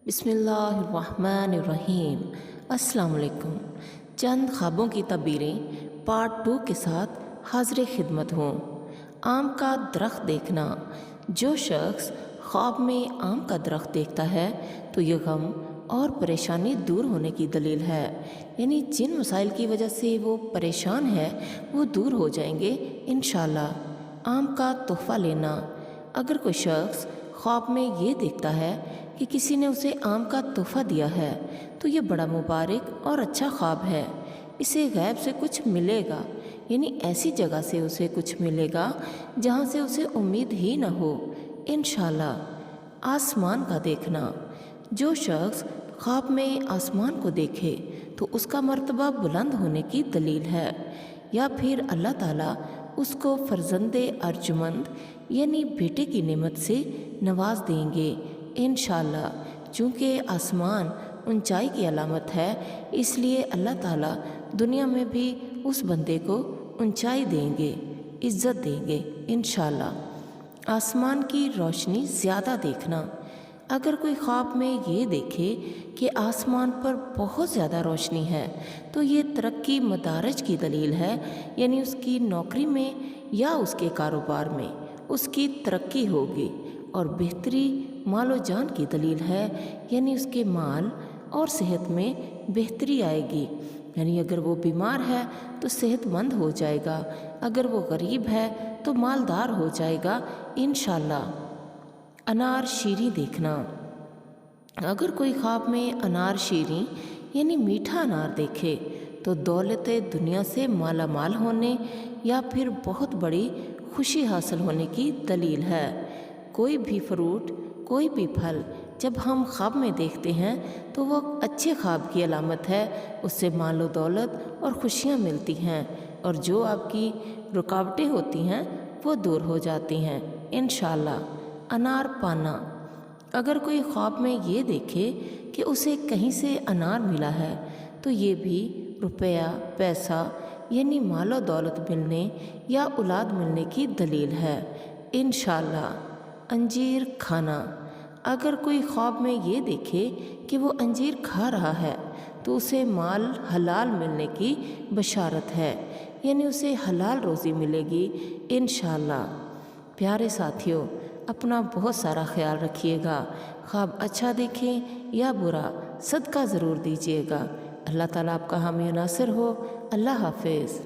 بسم اللہ الرحمن الرحیم۔ السلام علیکم۔ چند خوابوں کی تعبیریں پارٹ 2 کے ساتھ حاضر خدمت ہوں۔ آم کا درخت دیکھنا۔ جو شخص خواب میں آم کا درخت دیکھتا ہے تو یہ غم اور پریشانی دور ہونے کی دلیل ہے، یعنی جن مسائل کی وجہ سے وہ پریشان ہے وہ دور ہو جائیں گے انشاءاللہ۔ آم کا تحفہ لینا۔ اگر کوئی شخص خواب میں یہ دیکھتا ہے کہ کسی نے اسے آم کا تحفہ دیا ہے تو یہ بڑا مبارک اور اچھا خواب ہے۔ اسے غیب سے کچھ ملے گا، یعنی ایسی جگہ سے اسے کچھ ملے گا جہاں سے اسے امید ہی نہ ہو انشاءاللہ۔ آسمان کا دیکھنا۔ جو شخص خواب میں آسمان کو دیکھے تو اس کا مرتبہ بلند ہونے کی دلیل ہے، یا پھر اللہ تعالیٰ اس کو فرزند ارجمند یعنی بیٹے کی نعمت سے نواز دیں گے انشاءاللہ۔ چونکہ آسمان اونچائی کی علامت ہے، اس لیے اللہ تعالیٰ دنیا میں بھی اس بندے کو اونچائی دیں گے، عزت دیں گے انشاءاللہ۔ آسمان کی روشنی زیادہ دیکھنا۔ اگر کوئی خواب میں یہ دیکھے کہ آسمان پر بہت زیادہ روشنی ہے تو یہ ترقی مدارج کی دلیل ہے، یعنی اس کی نوکری میں یا اس کے کاروبار میں اس کی ترقی ہوگی، اور بہتری مال و جان کی دلیل ہے، یعنی اس کے مال اور صحت میں بہتری آئے گی، یعنی اگر وہ بیمار ہے تو صحت مند ہو جائے گا، اگر وہ غریب ہے تو مالدار ہو جائے گا انشاءاللہ۔ انار شیریں دیکھنا۔ اگر کوئی خواب میں انار شیریں یعنی میٹھا انار دیکھے تو دولت دنیا سے مالا مال ہونے یا پھر بہت بڑی خوشی حاصل ہونے کی دلیل ہے۔ کوئی بھی فروٹ، کوئی بھی پھل جب ہم خواب میں دیکھتے ہیں تو وہ اچھے خواب کی علامت ہے، اس سے مال و دولت اور خوشیاں ملتی ہیں، اور جو آپ کی رکاوٹیں ہوتی ہیں وہ دور ہو جاتی ہیں انشاءاللہ۔ انار پانا۔ اگر کوئی خواب میں یہ دیکھے کہ اسے کہیں سے انار ملا ہے تو یہ بھی روپیہ، پیسہ یعنی مال و دولت ملنے یا اولاد ملنے کی دلیل ہے انشاءاللہ۔ انجیر کھانا۔ اگر کوئی خواب میں یہ دیکھے کہ وہ انجیر کھا رہا ہے تو اسے مال حلال ملنے کی بشارت ہے، یعنی اسے حلال روزی ملے گی انشاءاللہ۔ پیارے ساتھیوں، اپنا بہت سارا خیال رکھیے گا۔ خواب اچھا دیکھیں یا برا، صدقہ ضرور دیجیے گا۔ اللہ تعالیٰ آپ کا حامی و ناصر ہو۔ اللہ حافظ۔